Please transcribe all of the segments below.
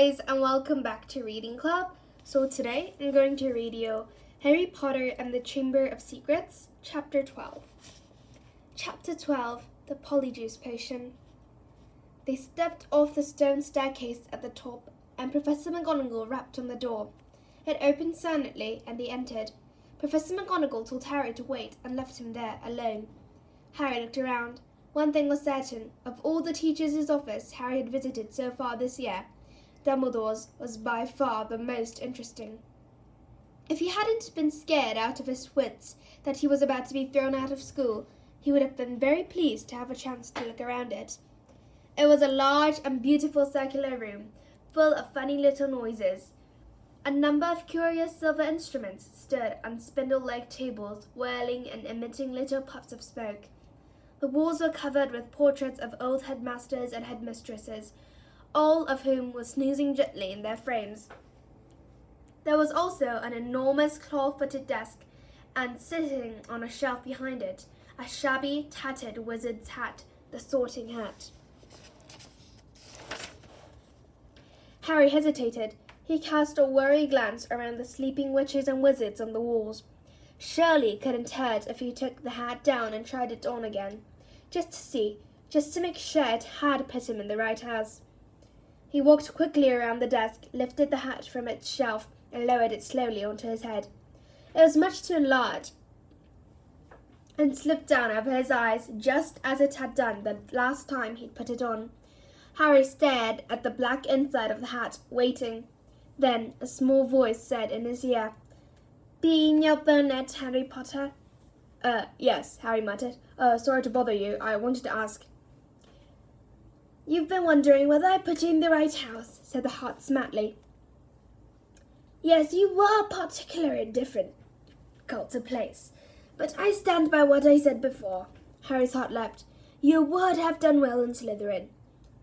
guys, and welcome back to Reading Club. So today I'm going to read you Harry Potter and the Chamber of Secrets, Chapter 12. Chapter 12, The Polyjuice Potion. They stepped off the stone staircase at the top, and Professor McGonagall rapped on the door. It opened silently, and they entered. Professor McGonagall told Harry to wait and left him there alone. Harry looked around. One thing was certain. Of all the teachers' office Harry had visited so far this year, Dumbledore's was by far the most interesting. If he hadn't been scared out of his wits that he was about to be thrown out of school, he would have been very pleased to have a chance to look around it. It was a large and beautiful circular room, full of funny little noises. A number of curious silver instruments stood on spindle-like tables, whirling and emitting little puffs of smoke. The walls were covered with portraits of old headmasters and headmistresses, all of whom were snoozing gently in their frames. There was also an enormous claw-footed desk, and sitting on a shelf behind it, a shabby, tattered wizard's hat, the Sorting Hat. Harry hesitated. He cast a wary glance around the sleeping witches and wizards on the walls. Surely it couldn't hurt if he took the hat down and tried it on again, just to see, just to make sure it had put him in the right house. He walked quickly around the desk, lifted the hat from its shelf, and lowered it slowly onto his head. It was much too large, and slipped down over his eyes just as it had done the last time he'd put it on. Harry stared at the black inside of the hat, waiting. Then a small voice said in his ear, "Being your bonnet, Harry Potter?" Yes," Harry muttered. Sorry to bother you. I wanted to ask." "You've been wondering whether I put you in the right house," said the hat smartly. "Yes, you were particularly difficult to place. But I stand by what I said before." Harry's heart leapt. "You would have done well in Slytherin."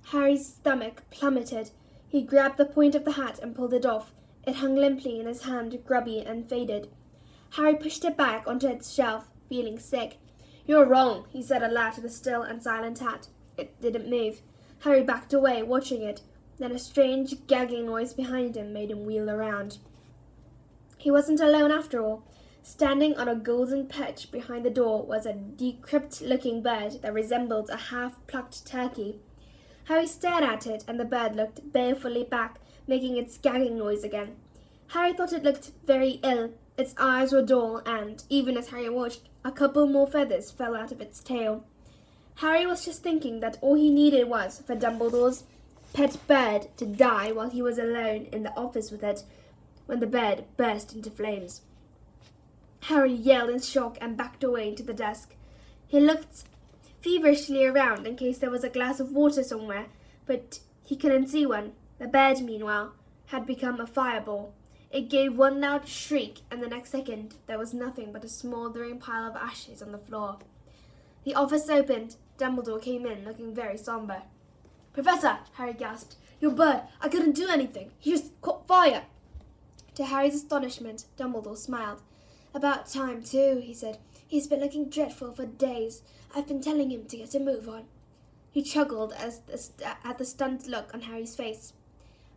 Harry's stomach plummeted. He grabbed the point of the hat and pulled it off. It hung limply in his hand, grubby and faded. Harry pushed it back onto its shelf, feeling sick. "You're wrong," he said aloud to the still and silent hat. It didn't move. Harry backed away, watching it. Then a strange gagging noise behind him made him wheel around. He wasn't alone after all. Standing on a golden perch behind the door was a decrepit-looking bird that resembled a half-plucked turkey. Harry stared at it, and the bird looked balefully back, making its gagging noise again. Harry thought it looked very ill. Its eyes were dull, and, even as Harry watched, a couple more feathers fell out of its tail. Harry was just thinking that all he needed was for Dumbledore's pet bird to die while he was alone in the office with it, when the bird burst into flames. Harry yelled in shock and backed away into the desk. He looked feverishly around in case there was a glass of water somewhere, but he couldn't see one. The bird, meanwhile, had become a fireball. It gave one loud shriek, and the next second there was nothing but a smouldering pile of ashes on the floor. The office opened. Dumbledore came in, looking very somber. "Professor," Harry gasped, "your bird, I couldn't do anything. He just caught fire." To Harry's astonishment, Dumbledore smiled. "About time, too," he said. "He's been looking dreadful for days. I've been telling him to get a move on." He chuckled at the stunned look on Harry's face.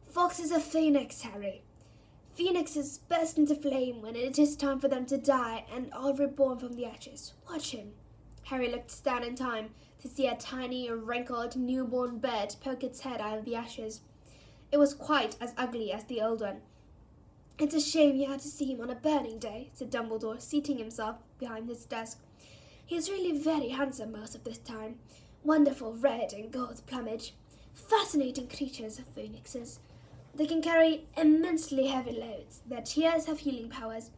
"Fawkes is a phoenix, Harry. Phoenixes burst into flame when it is time for them to die and are reborn from the ashes. Watch him." Harry looked down in time to see a tiny, wrinkled, newborn bird poke its head out of the ashes. It was quite as ugly as the old one. "It's a shame you had to see him on a burning day," said Dumbledore, seating himself behind his desk. "He's really very handsome most of the time. Wonderful red and gold plumage. Fascinating creatures, phoenixes. They can carry immensely heavy loads. Their tears have healing powers,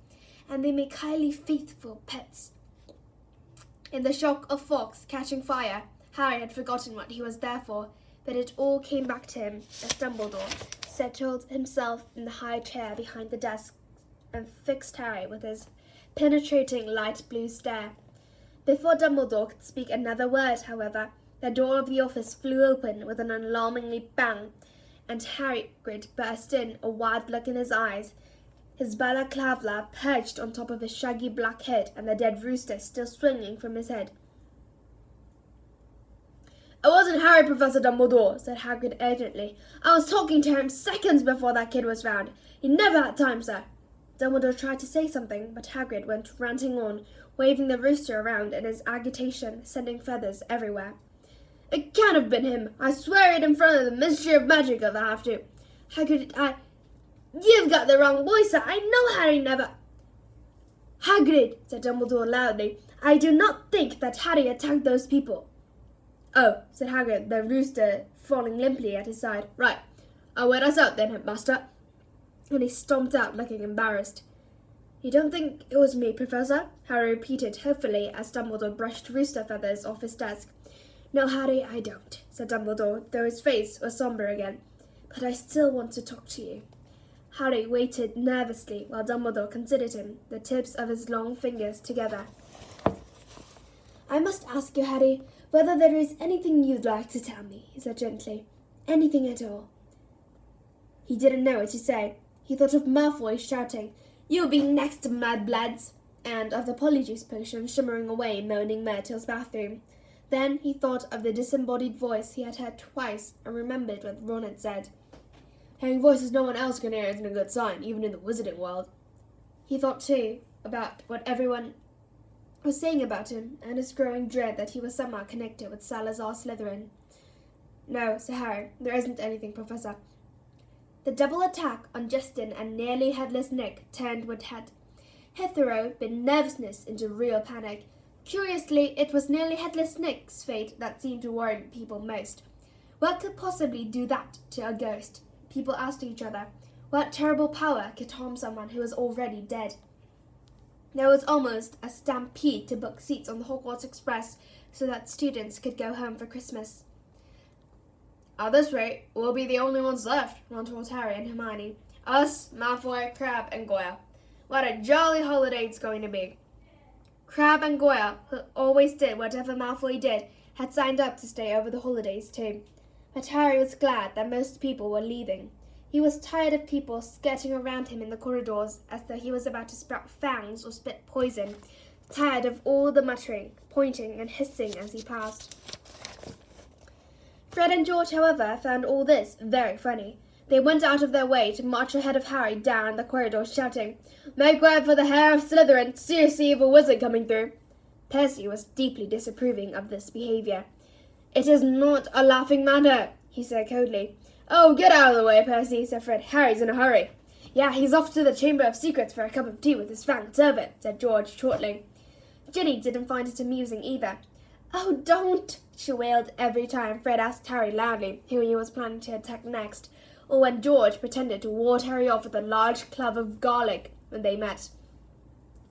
and they make highly faithful pets." In the shock of Fawkes catching fire, Harry had forgotten what he was there for, but it all came back to him as Dumbledore settled himself in the high chair behind the desk and fixed Harry with his penetrating light blue stare. Before Dumbledore could speak another word, however, the door of the office flew open with an alarmingly bang, and Hagrid burst in, a wild look in his eyes, his balaclava perched on top of his shaggy black head and the dead rooster still swinging from his head. "It wasn't Harry, Professor Dumbledore," said Hagrid urgently. "I was talking to him seconds before that kid was found. He never had time, sir." Dumbledore tried to say something, but Hagrid went ranting on, waving the rooster around in his agitation, sending feathers everywhere. "It can't have been him. I swear it in front of the Ministry of Magic if I have to. Hagrid, You've got the wrong boy, sir. I know Harry never—" "Hagrid," said Dumbledore loudly, "I do not think that Harry attacked those people." "Oh," said Hagrid, the rooster falling limply at his side. "Right. I'll wait us out then, Headmaster." And he stomped out looking embarrassed. "You don't think it was me, Professor?" Harry repeated hopefully as Dumbledore brushed rooster feathers off his desk. "No, Harry, I don't," said Dumbledore, though his face was somber again. "But I still want to talk to you." Harry waited nervously while Dumbledore considered him, the tips of his long fingers together. "I must ask you, Harry, whether there is anything you'd like to tell me," he said gently. "Anything at all." He didn't know what to say. He thought of Malfoy shouting, "You'll be next, mudbloods," and of the Polyjuice Potion shimmering away in moaning Myrtle's bathroom. Then he thought of the disembodied voice he had heard twice and remembered what Ron had said. "Hearing voices no one else can hear isn't a good sign, even in the wizarding world." He thought, too, about what everyone was saying about him and his growing dread that he was somehow connected with Salazar Slytherin. "No," said Harry, "there isn't anything, Professor." The double attack on Justin and nearly Headless Nick turned what had hitherto been nervousness into real panic. Curiously, it was nearly Headless Nick's fate that seemed to worry people most. What could possibly do that to a ghost? People asked each other, what terrible power could harm someone who was already dead? There was almost a stampede to book seats on the Hogwarts Express so that students could go home for Christmas. "At this rate, we'll be the only ones left," Ron told Harry and Hermione. "Us, Malfoy, Crabbe, and Goyle. What a jolly holiday it's going to be." Crabbe and Goyle, who always did whatever Malfoy did, had signed up to stay over the holidays too. But Harry was glad that most people were leaving. He was tired of people skirting around him in the corridors as though he was about to sprout fangs or spit poison, tired of all the muttering, pointing, and hissing as he passed. Fred and George, however, found all this very funny. They went out of their way to march ahead of Harry down the corridor, shouting, "Make way for the Heir of Slytherin! Seriously, evil wizard coming through!" Percy was deeply disapproving of this behaviour. "It is not a laughing matter," he said coldly. "Oh, get out of the way, Percy," said Fred. "Harry's in a hurry." "Yeah, he's off to the Chamber of Secrets for a cup of tea with his fanged servant," said George shortly. Ginny didn't find it amusing either. "Oh, don't!" she wailed every time Fred asked Harry loudly who he was planning to attack next, or when George pretended to ward Harry off with a large clove of garlic when they met.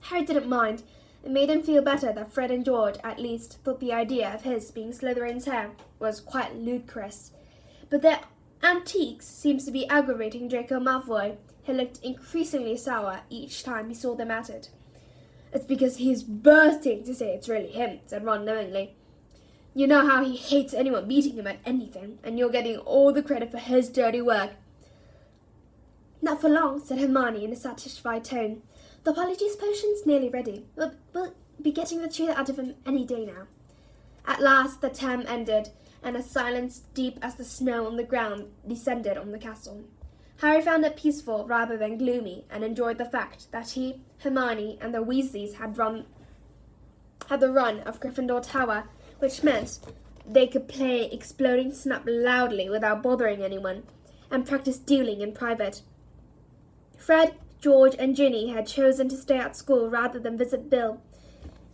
Harry didn't mind. It made him feel better that Fred and George, at least, thought the idea of his being Slytherin's heir was quite ludicrous. But their antics seemed to be aggravating Draco Malfoy, who looked increasingly sour each time he saw them at it. "It's because he's bursting to say it's really him," said Ron knowingly. "You know how he hates anyone beating him at anything, and you're getting all the credit for his dirty work." "Not for long," said Hermione in a satisfied tone. "The Polyjuice Potion's nearly ready. We'll be getting the truth out of him any day now." At last the term ended, and a silence deep as the snow on the ground descended on the castle. Harry found it peaceful rather than gloomy, and enjoyed the fact that he, Hermione, and the Weasleys had the run of Gryffindor Tower, which meant they could play Exploding Snap loudly without bothering anyone, and practice dueling in private. Fred, George, and Ginny had chosen to stay at school rather than visit Bill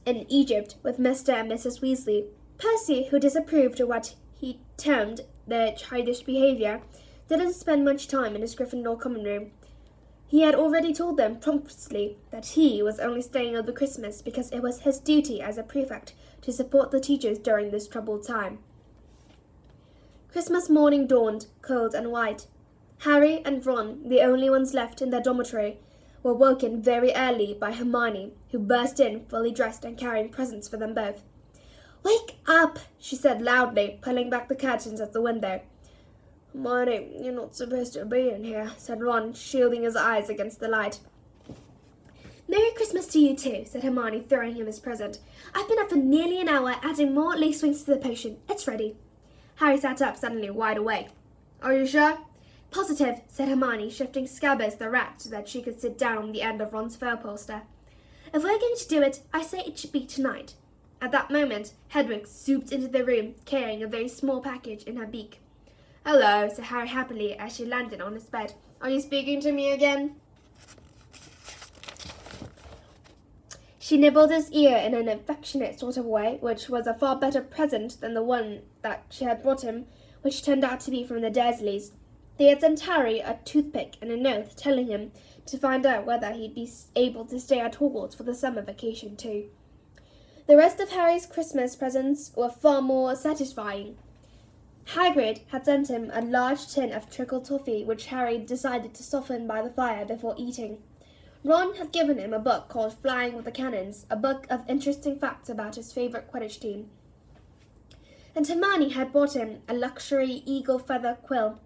in Egypt with Mr. and Mrs. Weasley. Percy, who disapproved of what he termed their childish behaviour, didn't spend much time in his Gryffindor common room. He had already told them promptly that he was only staying over Christmas because it was his duty as a prefect to support the teachers during this troubled time. Christmas morning dawned, cold and white. Harry and Ron, the only ones left in their dormitory, were woken very early by Hermione, who burst in, fully dressed and carrying presents for them both. "Wake up," she said loudly, pulling back the curtains at the window. "Hermione, you're not supposed to be in here," said Ron, shielding his eyes against the light. "Merry Christmas to you too," said Hermione, throwing him his present. "I've been up for nearly an hour, adding more lace wings to the potion. It's ready." Harry sat up, suddenly wide awake. Are you sure? Positive, said Hermione, shifting Scabbers the rat so that she could sit down on the end of Ron's fur poster. If we're going to do it, I say it should be tonight. At that moment, Hedwig zooped into the room, carrying a very small package in her beak. Hello, said Harry happily as she landed on his bed. Are you speaking to me again? She nibbled his ear in an affectionate sort of way, which was a far better present than the one that she had brought him, which turned out to be from the Dursleys. They had sent Harry a toothpick and a note telling him to find out whether he'd be able to stay at Hogwarts for the summer vacation too. The rest of Harry's Christmas presents were far more satisfying. Hagrid had sent him a large tin of trickled toffee, which Harry decided to soften by the fire before eating. Ron had given him a book called Flying with the Cannons, a book of interesting facts about his favourite Quidditch team. And Hermione had brought him a luxury eagle feather quill.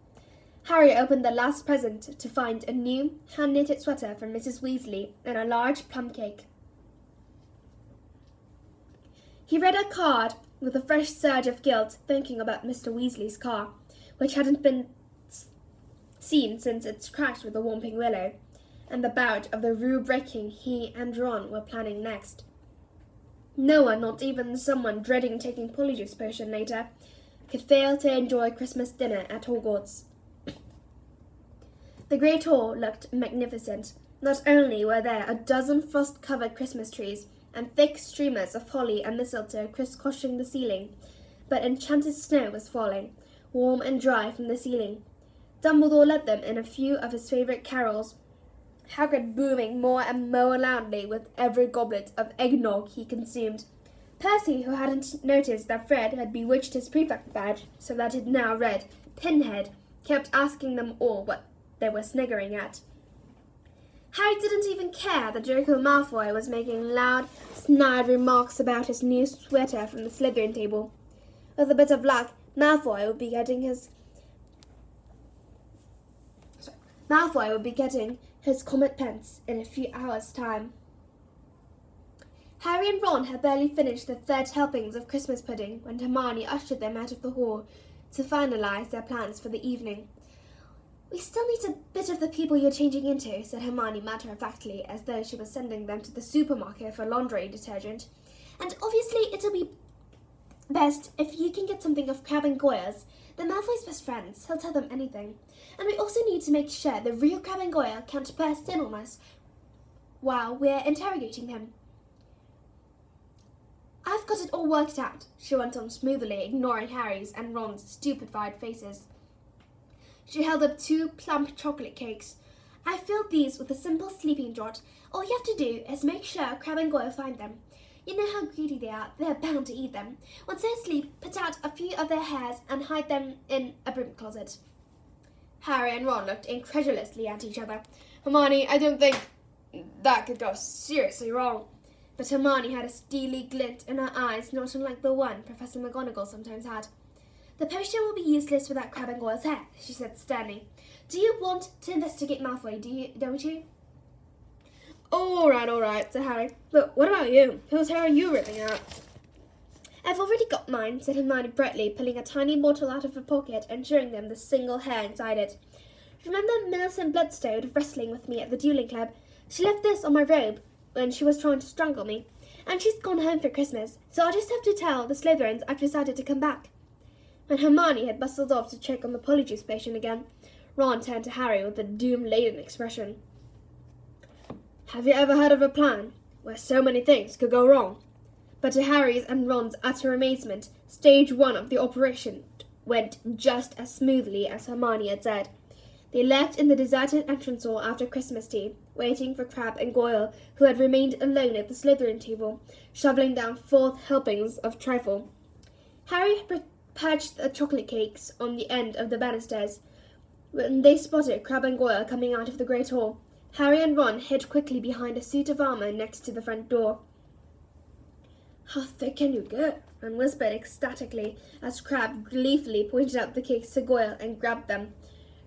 Harry opened the last present to find a new hand-knitted sweater from Mrs. Weasley and a large plum cake. He read a card with a fresh surge of guilt, thinking about Mr. Weasley's car, which hadn't been seen since its crash with the Whomping Willow, and the bout of the rule-breaking he and Ron were planning next. No one, not even someone dreading taking Polyjuice Potion later, could fail to enjoy Christmas dinner at Hogwarts. The Great Hall looked magnificent. Not only were there a dozen frost-covered Christmas trees and thick streamers of holly and mistletoe crisscrossing the ceiling, but enchanted snow was falling, warm and dry from the ceiling. Dumbledore led them in a few of his favourite carols, Hagrid booming more and more loudly with every goblet of eggnog he consumed. Percy, who hadn't noticed that Fred had bewitched his prefect badge so that it now read Pinhead, kept asking them all what they were sniggering at. Harry didn't even care that Draco Malfoy was making loud, snide remarks about his new sweater from the Slytherin table. With a bit of luck, Malfoy would be getting his Comet Pence in a few hours' time. Harry and Ron had barely finished their third helpings of Christmas pudding when Hermione ushered them out of the hall to finalize their plans for the evening. We still need a bit of the people you're changing into, said Hermione matter-of-factly, as though she was sending them to the supermarket for laundry detergent. And obviously it'll be best if you can get something of Crabbe and Goyle's. They're Malfoy's best friends. He'll tell them anything. And we also need to make sure the real Crabbe and Goyle can't burst in on us while we're interrogating him. I've got it all worked out, she went on smoothly, ignoring Harry's and Ron's stupefied faces. She held up 2 plump chocolate cakes. I filled these with a simple sleeping draught. All you have to do is make sure Crabbe and Goyle find them. You know how greedy they are. They're bound to eat them. Once they're asleep, put out a few of their hairs and hide them in a broom closet. Harry and Ron looked incredulously at each other. Hermione, I don't think that could go seriously wrong. But Hermione had a steely glint in her eyes, not unlike the one Professor McGonagall sometimes had. The potion will be useless without Crabbe and Goyle's hair, she said sternly. Do you want to investigate Malfoy, don't you? All right, said Harry. But what about you? Whose hair are you ripping out? I've already got mine, said Hermione brightly, pulling a tiny bottle out of her pocket and showing them the single hair inside it. Remember Millicent Bloodstone wrestling with me at the dueling club? She left this on my robe when she was trying to strangle me. And she's gone home for Christmas, so I'll just have to tell the Slytherins I've decided to come back. When Hermione had bustled off to check on the Polyjuice Potion again, Ron turned to Harry with a doom-laden expression. Have you ever heard of a plan where so many things could go wrong? But to Harry's and Ron's utter amazement, stage 1 of the operation went just as smoothly as Hermione had said. They left in the deserted entrance hall after Christmas tea, waiting for Crabbe and Goyle, who had remained alone at the Slytherin table, shoveling down 4th helpings of trifle. Harry perched the chocolate cakes on the end of the banisters. When they spotted Crabbe and Goyle coming out of the Great Hall, Harry and Ron hid quickly behind a suit of armour next to the front door. How thick can you get? Ron whispered ecstatically as Crabbe gleefully pointed out the cakes to Goyle and grabbed them.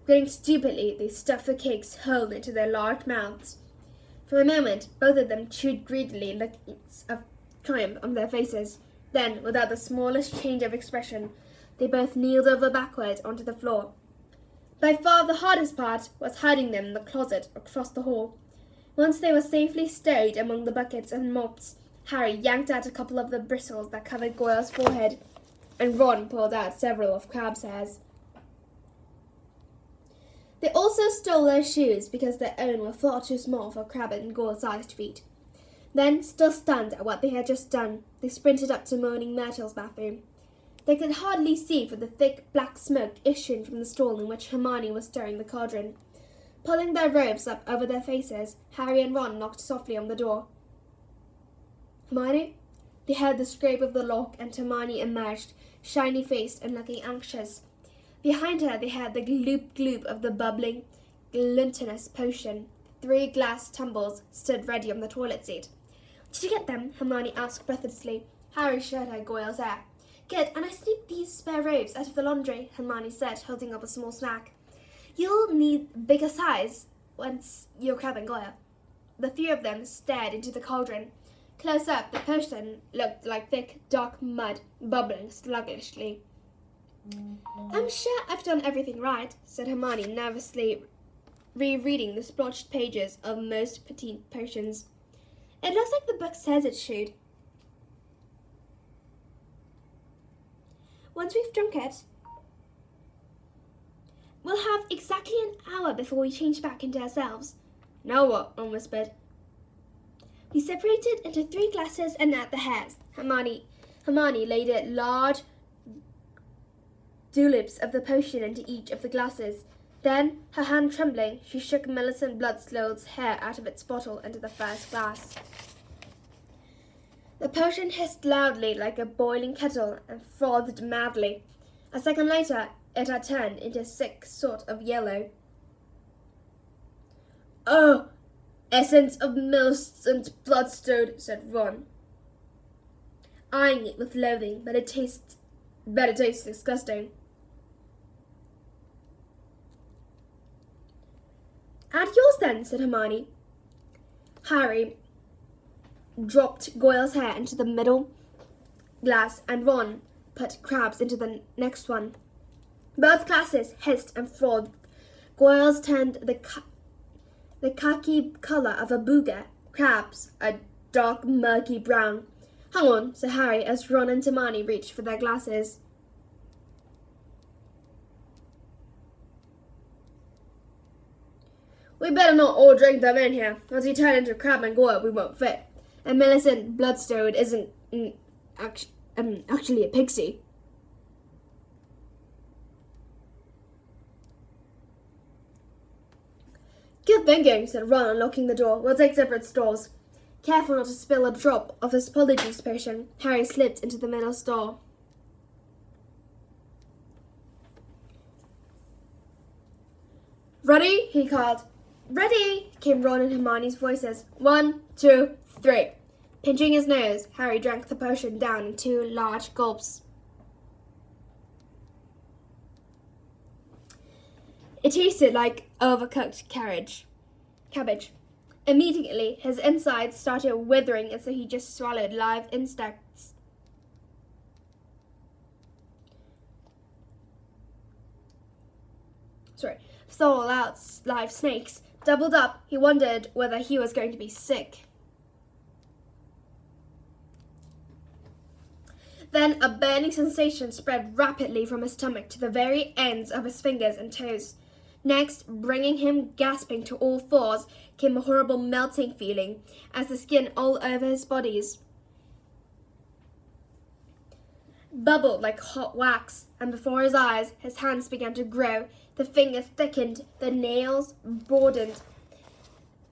Grinning stupidly, they stuffed the cakes whole into their large mouths. For a moment, both of them chewed greedily, looks of triumph on their faces. Then, without the smallest change of expression, They both kneeled over backward onto the floor. By far the hardest part was hiding them in the closet across the hall. Once they were safely stowed among the buckets and mops, Harry yanked out a couple of the bristles that covered Goyle's forehead, and Ron pulled out several of Crabbe's hairs. They also stole their shoes because their own were far too small for Crabbe and Goyle-sized feet. Then, still stunned at what they had just done, they sprinted up to Moaning Myrtle's bathroom. They could hardly see for the thick black smoke issuing from the stall in which Hermione was stirring the cauldron. Pulling their robes up over their faces, Harry and Ron knocked softly on the door. "Hermione?" They heard the scrape of the lock, and Hermione emerged, shiny-faced and looking anxious. Behind her they heard the gloop-gloop of the bubbling, glutinous potion. 3 glass tumbles stood ready on the toilet seat. "Did you get them?" Hermione asked breathlessly. Harry showed her Goyle's hair. "Good, and I sneaked these spare robes out of the laundry," Hermione said, holding up a small snack. "You'll need bigger size once you're Crabbe and Goyle." The 3 of them stared into the cauldron. Close up, the potion looked like thick, dark mud, bubbling sluggishly. "I'm sure I've done everything right," said Hermione, nervously rereading the splotched pages of most petite potions. "It looks like the book says it should." "Once we've drunk it, we'll have exactly an hour before we change back into ourselves." "Now what?" Ron whispered. "We separated into 3 glasses and add the hairs." Hermione laid a large dollops of the potion into each of the glasses. Then, her hand trembling, she shook Millicent Bloodstone's hair out of its bottle into the first glass. The potion hissed loudly like a boiling kettle and frothed madly. A second later, it had turned into a sick sort of yellow. "Oh, essence of Millicent Bloodstone," said Ron, eyeing it with loathing, but it tastes disgusting. "Add yours then," said Hermione. Harry dropped Goyle's hair into the middle glass, and Ron put Crabbe's into the next one. Both glasses hissed and frothed. Goyle's turned the khaki colour of a booger, Crabbe's a dark murky brown. "Hang on," said Harry as Ron and Hermione reached for their glasses. "We better not all drink them in here. Once we turn into Crabbe and Goyle, we won't fit. And Millicent Bloodstone isn't actually a pixie." "Good thinking," said Ron, unlocking the door. "We'll take separate stalls." Careful not to spill a drop of his polyjuice potion, Harry slipped into the middle stall. "Ready?" he called. "Ready!" came Ron and Hermione's voices. 1, 2, 3. Pinching his nose, Harry drank the potion down in 2 large gulps. It tasted like overcooked cabbage. Immediately, his insides started withering as though he just swallowed live insects. Swallowed out live snakes. Doubled up, he wondered whether he was going to be sick. Then a burning sensation spread rapidly from his stomach to the very ends of his fingers and toes. Next, bringing him gasping to all fours, came a horrible melting feeling as the skin all over his body bubbled like hot wax, and before his eyes, his hands began to grow, the fingers thickened, the nails broadened,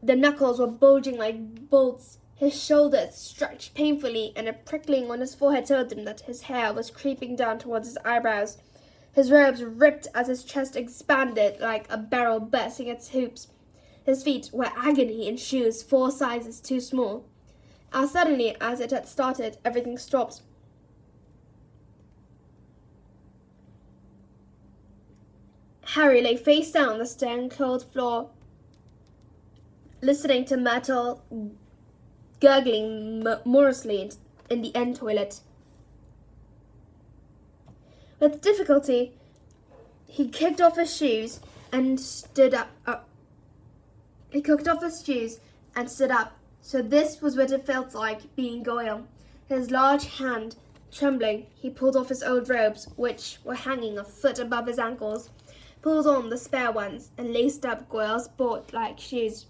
the knuckles were bulging like bolts. His shoulders stretched painfully, and a prickling on his forehead told him that his hair was creeping down towards his eyebrows. His robes ripped as his chest expanded like a barrel bursting its hoops. His feet were agony in shoes 4 sizes too small. As suddenly as it had started, everything stopped. Harry lay face down on the stone-cold floor, listening to Myrtle gurgling morosely in the end toilet. With difficulty, he kicked off his shoes and stood up. He kicked off his shoes and stood up. So this was what it felt like being Goyle. His large hand trembling, he pulled off his old robes, which were hanging a foot above his ankles, pulled on the spare ones, and laced up Goyle's boot-like shoes.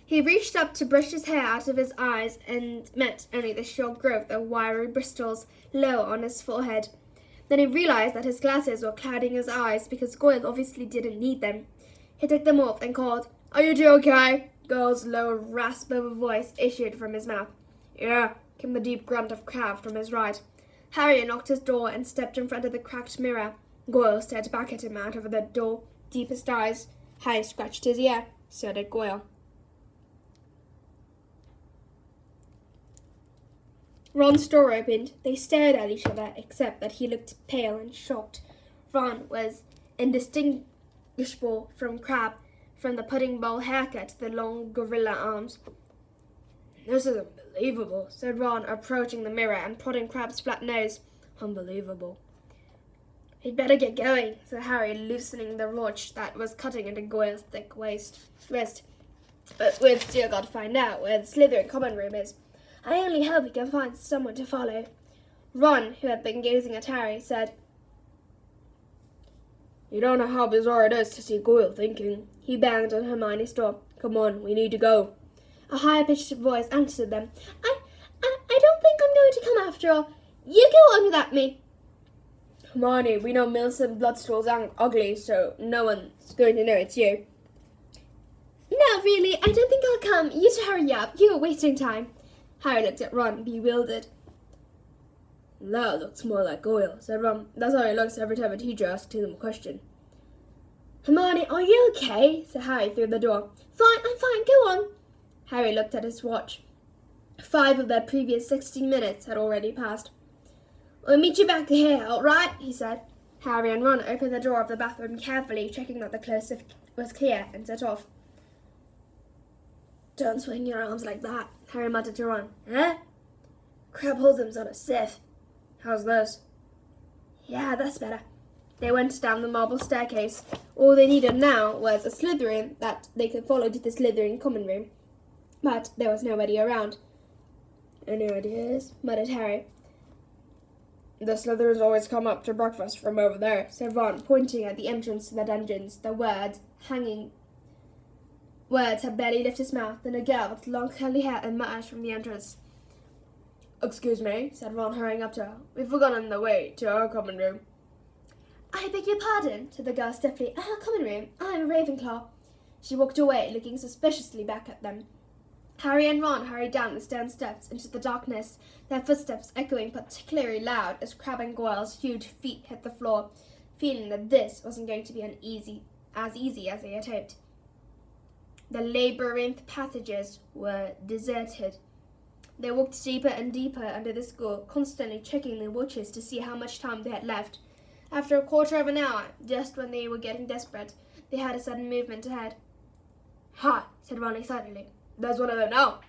He reached up to brush his hair out of his eyes and met only the short growth of wiry bristles low on his forehead. Then he realized that his glasses were clouding his eyes because Goyle obviously didn't need them. He took them off and called, "Are you two okay?" Goyle's low rasp of a voice issued from his mouth. "Yeah," came the deep grunt of Crabbe from his right. Harry unlocked his door and stepped in front of the cracked mirror. Goyle stared back at him out of the door, deepest eyes. Harry scratched his ear. So did Goyle. Ron's door opened. They stared at each other, except that he looked pale and shocked. Ron was indistinguishable from Crabbe, from the pudding bowl haircut to the long gorilla arms. "This is unbelievable," said Ron, approaching the mirror and prodding Crabbe's flat nose. "Unbelievable." "We'd better get going," said Harry, loosening the watch that was cutting into Goyle's thick wrist. "But we've still got to find out where the Slytherin common room is. I only hope we can find someone to follow." Ron, who had been gazing at Harry, said, "You don't know how bizarre it is to see Goyle thinking." He banged on Hermione's door. "Come on, we need to go." A high-pitched voice answered them. I don't think I'm going to come after all. You go on without me." "Hermione, we know Millicent Bloodstool's ugly, so no one's going to know it's you." "No, really, I don't think I'll come. You two hurry up. You are wasting time." Harry looked at Ron, bewildered. "That looks more like Goyle," said Ron. "That's how he looks every time a teacher asks him a question." "Hermione, are you okay?" said Harry through the door. "Fine, I'm fine. Go on." Harry looked at his watch. 5 of their previous 16 minutes had already passed. "We'll meet you back here, all right?" he said. Harry and Ron opened the door of the bathroom carefully, checking that the close was clear, and set off. "Don't swing your arms like that," Harry muttered to Ron. "Eh?" "Crabbe holds them sort of stiff." "How's this?" "Yeah, that's better." They went down the marble staircase. All they needed now was a Slytherin that they could follow to the Slytherin common room. But there was nobody around. "Any ideas?" muttered Harry. "The Slytherins always come up to breakfast from over there," said Ron, pointing at the entrance to the dungeons. The words had barely left his mouth, then a girl with long curly hair emerged from the entrance. "Excuse me," said Ron, hurrying up to her. "We've forgotten the way to our common room." "I beg your pardon," said the girl stiffly. "Our common room. I'm a Ravenclaw." She walked away, looking suspiciously back at them. Harry and Ron hurried down the stone steps into the darkness, their footsteps echoing particularly loud as Crabbe and Goyle's huge feet hit the floor, feeling that this wasn't going to be as easy as they had hoped. The labyrinth passages were deserted. They walked deeper and deeper under the school, constantly checking their watches to see how much time they had left. After a quarter of an hour, just when they were getting desperate, they heard a sudden movement ahead. "Ha!" said Ron excitedly. "There's one of them now."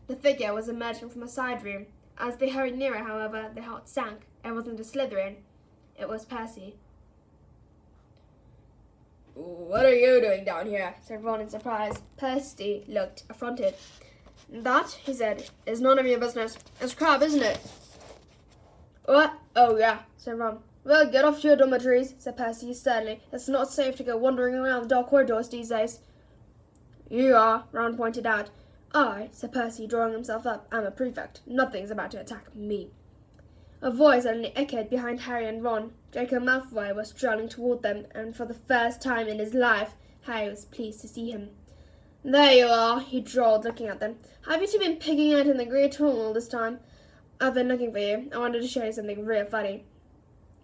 The figure was emerging from a side room. As they hurried nearer, however, their hearts sank. It wasn't a Slytherin. It was Percy. "What are you doing down here?" said Ron in surprise. Percy looked affronted. "That," he said, "is none of your business. It's Crabbe, isn't it?" "What? Oh, yeah," said Ron. "Well, get off to your dormitories," said Percy sternly. "It's not safe to go wandering around dark corridors these days." "You are," Ron pointed out. "I," said Percy, drawing himself up, "am a prefect. Nothing's about to attack me." A voice suddenly echoed behind Harry and Ron. Draco Malfoy was strolling toward them, and for the first time in his life, Harry was pleased to see him. "There you are," he drawled, looking at them. "Have you two been pigging out in the Great Hall all this time? I've been looking for you. I wanted to show you something real funny."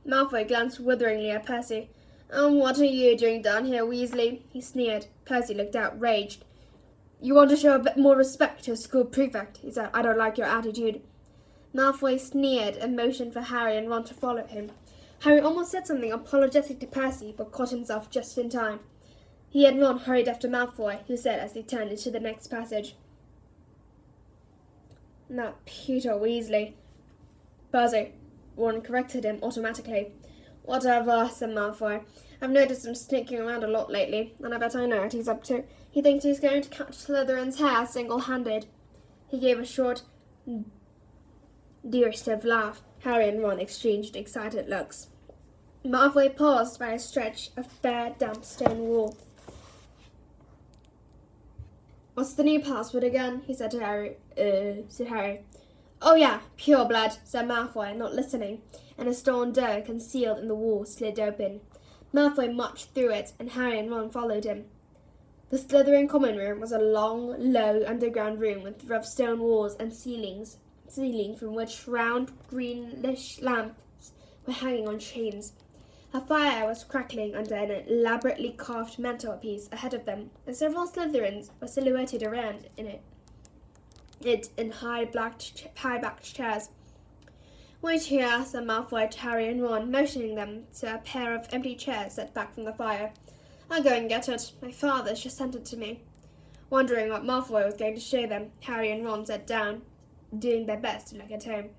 Malfoy glanced witheringly at Percy. "And what are you doing down here, Weasley?" he sneered. Percy looked outraged. "You want to show a bit more respect to a school prefect," he said. "I don't like your attitude." Malfoy sneered and motioned for Harry and Ron to follow him. Harry almost said something apologetic to Percy, but caught himself just in time. He and Ron hurried after Malfoy, who said as they turned into the next passage, "That Peter Weasley." Percy, Ron corrected him automatically. Whatever, said Malfoy. I've noticed him sneaking around a lot lately, and I bet I know what he's up to. He thinks he's going to catch Slytherin's hair single-handed. He gave a short, derisive laugh. Harry and Ron exchanged excited looks. Malfoy paused by a stretch of bare, damp stone wall. What's the new password again? He said to Harry. Oh yeah, pure blood, said Malfoy, not listening, and a stone door concealed in the wall slid open. Malfoy marched through it, and Harry and Ron followed him. The Slytherin common room was a long, low, underground room with rough stone walls and ceiling from which round, greenish lamps were hanging on chains. A fire was crackling under an elaborately carved mantelpiece ahead of them, and several Slytherins were silhouetted around in high-backed chairs. Wait here, said Malfoy to Harry and Ron, motioning them to a pair of empty chairs set back from the fire. I'll go and get it. My father's just sent it to me. Wondering what Malfoy was going to show them, Harry and Ron sat down, doing their best to look at home.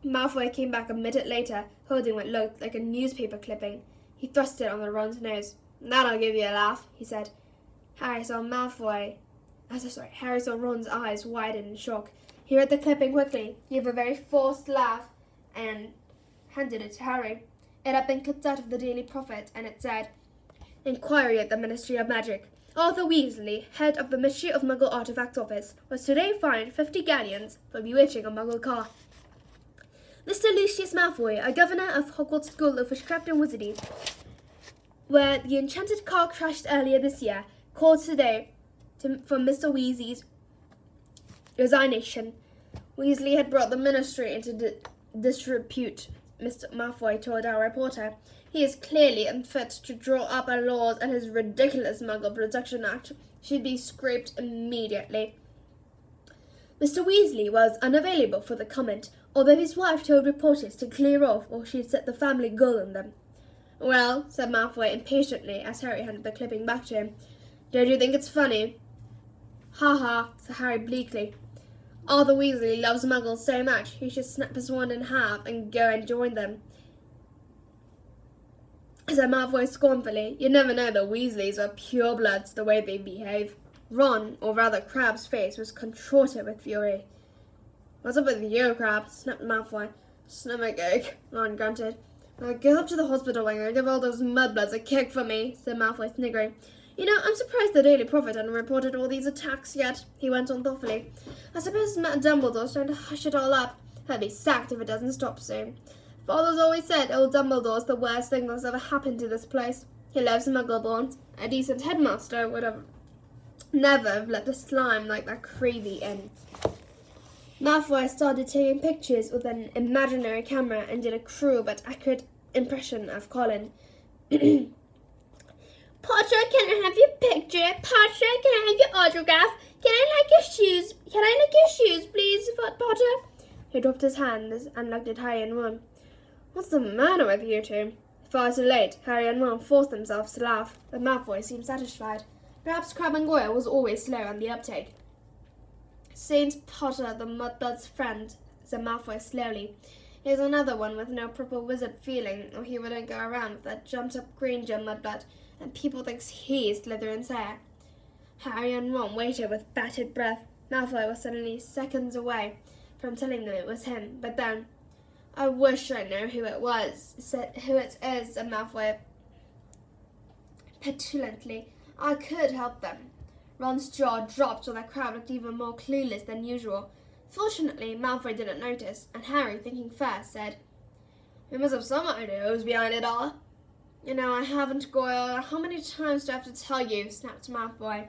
Malfoy came back a minute later, holding what looked like a newspaper clipping. He thrust it under Ron's nose. That'll give you a laugh, he said. Harry saw Ron's eyes widen in shock. He read the clipping quickly, gave a very forced laugh, and handed it to Harry. It had been clipped out of the Daily Prophet, and it said, Inquiry at the Ministry of Magic. Arthur Weasley, head of the Mystery of Muggle Artifacts Office, was today fined 50 galleons for bewitching a Muggle car. Mr. Lucius Malfoy, a governor of Hogwarts School of Witchcraft and Wizardry, where the enchanted car crashed earlier this year, called today for Mr. Weasley's resignation. Weasley had brought the ministry into disrepute, Mr. Malfoy told our reporter. He is clearly unfit to draw up our laws, and his ridiculous Muggle Protection Act should be scrapped immediately. Mr. Weasley was unavailable for the comment, although his wife told reporters to clear off or she'd set the family ghoul on them. Well, said Malfoy impatiently as Harry handed the clipping back to him. Don't you think it's funny? Ha ha, said Harry bleakly. Arthur Weasley loves Muggles so much he should snap his wand in half and go and join them. Said Malfoy scornfully. You never know the Weasleys are purebloods the way they behave. Ron, or rather Crabbe's face, was contorted with fury. What's up with you, Crabbe? Snapped Malfoy. Stomachache, Ron grunted. Well, go up to the hospital wing and give all those mudbloods a kick for me, said Malfoy, sniggering. You know, I'm surprised the Daily Prophet hadn't reported all these attacks yet, he went on thoughtfully. I suppose Matt Dumbledore's trying to hush it all up. He'll be sacked if it doesn't stop soon. Father's always said old Dumbledore's the worst thing that's ever happened to this place. He loves Muggleborns. A decent headmaster would have never have let the slime like that Creevy in. Malfoy started taking pictures with an imaginary camera and did a cruel but accurate impression of Colin. Potter, can I have your picture? Potter, can I have your autograph? Can I like your shoes? Can I like your shoes, please, Potter? He dropped his hands and looked at Harry and Ron. What's the matter with you two? Far too late, Harry and Ron forced themselves to laugh, but Malfoy seemed satisfied. Perhaps Crabbe and Goyle was always slow on the uptake. Saint Potter, the Mudblood's friend, said Malfoy slowly. He's another one with no proper wizard feeling, or he wouldn't go around with that jumped-up Granger Mudblood, and people thinks he's Slytherin's heir. Harry and Ron waited with bated breath. Malfoy was suddenly seconds away from telling them it was him, but then, I wish I knew who it is, said Malfoy petulantly. I could help them. Ron's jaw dropped so the crowd looked even more clueless than usual. Fortunately, Malfoy didn't notice, and Harry, thinking first, said, We must have some idea who's behind it all. You know, I haven't, Goyle. How many times do I have to tell you? Snapped Malfoy.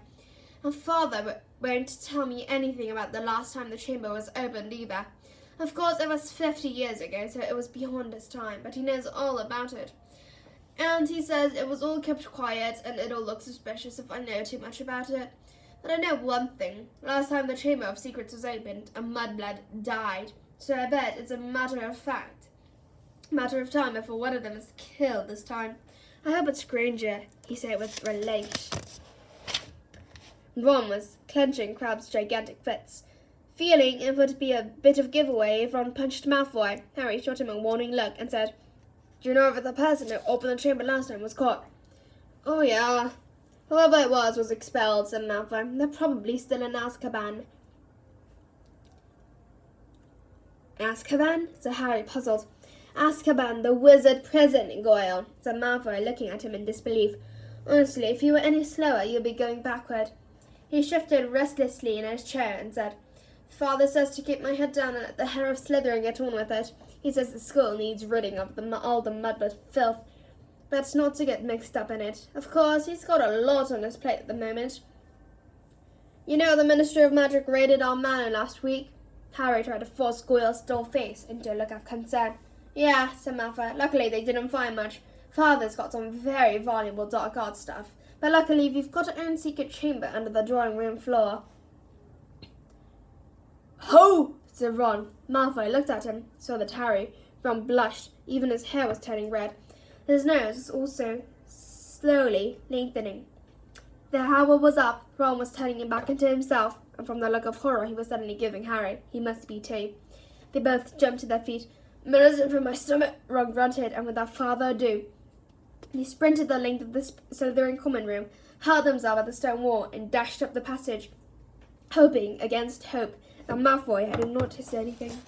And Father won't tell me anything about the last time the chamber was opened either. Of course, it was 50 years ago, so it was beyond his time, but he knows all about it. And he says it was all kept quiet, and it'll look suspicious if I know too much about it. But I know one thing. Last time the Chamber of Secrets was opened, a mudblood died. So I bet it's a matter of time before one of them is killed this time. I hope it's Granger, he said with relief. Ron was clenching Crabbe's gigantic fists. Feeling it would be a bit of giveaway if Ron punched Malfoy, Harry shot him a warning look and said, "Do you know if the person who opened the chamber last time was caught?" "Oh, yeah. Whoever it was expelled," said Malfoy. "They're probably still in Azkaban." "Azkaban?" said Harry, puzzled. "Azkaban, the wizard prison, Goyle," said Malfoy, looking at him in disbelief. "Honestly, if you were any slower, you'd be going backward." He shifted restlessly in his chair and said, "Father says to keep my head down and let the hair of Slytherin get on with it. He says the school needs ridding of all the mud and filth. But not to get mixed up in it. Of course, he's got a lot on his plate at the moment. You know, the Ministry of Magic raided our manor last week." Harry tried to force Goyle's dull face into a look of concern. "Yeah," said Malfoy. "Luckily they didn't find much. Father's got some very valuable dark arts stuff. But luckily we've got our own secret chamber under the drawing room floor." "Ho!" said Ron. Malfoy looked at him, saw that Ron blushed. Even his hair was turning red. His nose was also slowly lengthening. The hour was up. Ron was turning him back into himself, and from the look of horror he was suddenly giving Harry, he must be too. They both jumped to their feet. "Medicine for my stomach," Ron grunted, and without further ado, he sprinted the length of the Slytherin common room, hurled himself at the stone wall, and dashed up the passage, hoping against hope that Malfoy hadn't noticed anything.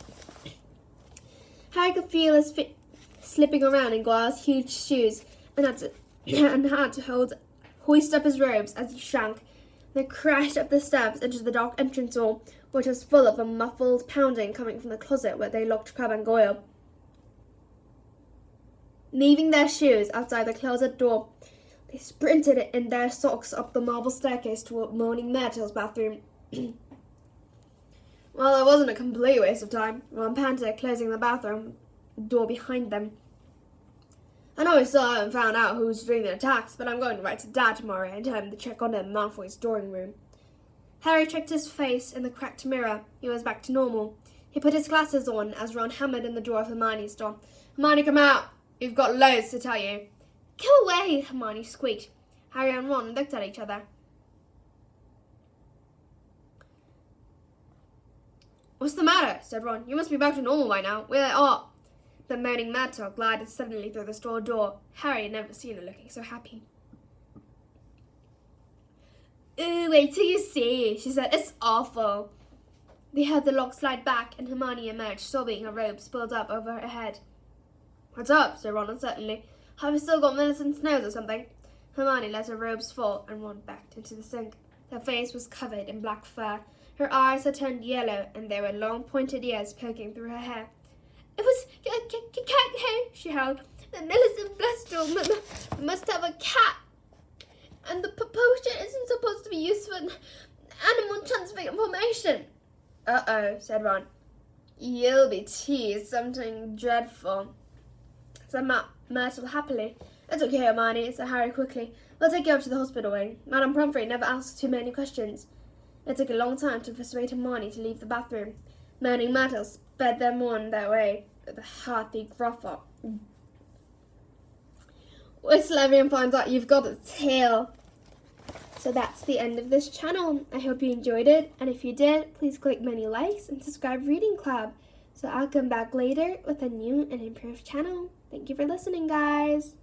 Harry could feel his feet slipping around in Goyle's huge shoes, and had to hoist up his robes as he shrank. They crashed up the steps into the dark entrance hall, which was full of a muffled pounding coming from the closet where they locked Crabbe and Goyle. Leaving their shoes outside the closet door, they sprinted in their socks up the marble staircase toward Moaning Myrtle's bathroom. "Well, it wasn't a complete waste of time," Ron panted, closing the bathroom door behind them. "I know we still haven't found out who's doing the attacks, but I'm going to write to Dad tomorrow and tell him to check on him in Malfoy's drawing room." Harry checked his face in the cracked mirror. He was back to normal. He put his glasses on as Ron hammered in the door of Hermione's door. "Hermione, come out! We've got loads to tell you." "Go away!" Hermione squeaked. Harry and Ron looked at each other. "What's the matter?" said Ron. "You must be back to normal by now. Where are—" The Moaning Myrtle glided suddenly through the store door. Harry had never seen her looking so happy. "Ooh, wait till you see," she said. "It's awful." They heard the lock slide back, and Hermione emerged, sobbing, her robes pulled up over her head. "What's up?" said Ron uncertainly. "Have you still got Millicent's nose or something?" Hermione let her robes fall and Ron backed into the sink. Her face was covered in black fur. Her eyes had turned yellow, and there were long pointed ears poking through her hair. "It was a cat hair," she howled. "Millicent Blackstone must have a cat. And the potion isn't supposed to be used for animal transformation." "Uh-oh," said Ron. "You'll be teased something dreadful," said Myrtle happily. "It's okay, Hermione," said Harry quickly. "We'll take you up to the hospital wing. Madame Pomfrey never asks too many questions." It took a long time to persuade Hermione to leave the bathroom. Moaning Myrtle sped them on their way with a hearty gruffle. "Wait till everyone finds out you've got a tail." So that's the end of this channel. I hope you enjoyed it, and if you did, please click many likes and subscribe Reading Club. So I'll come back later with a new and improved channel. Thank you for listening, guys.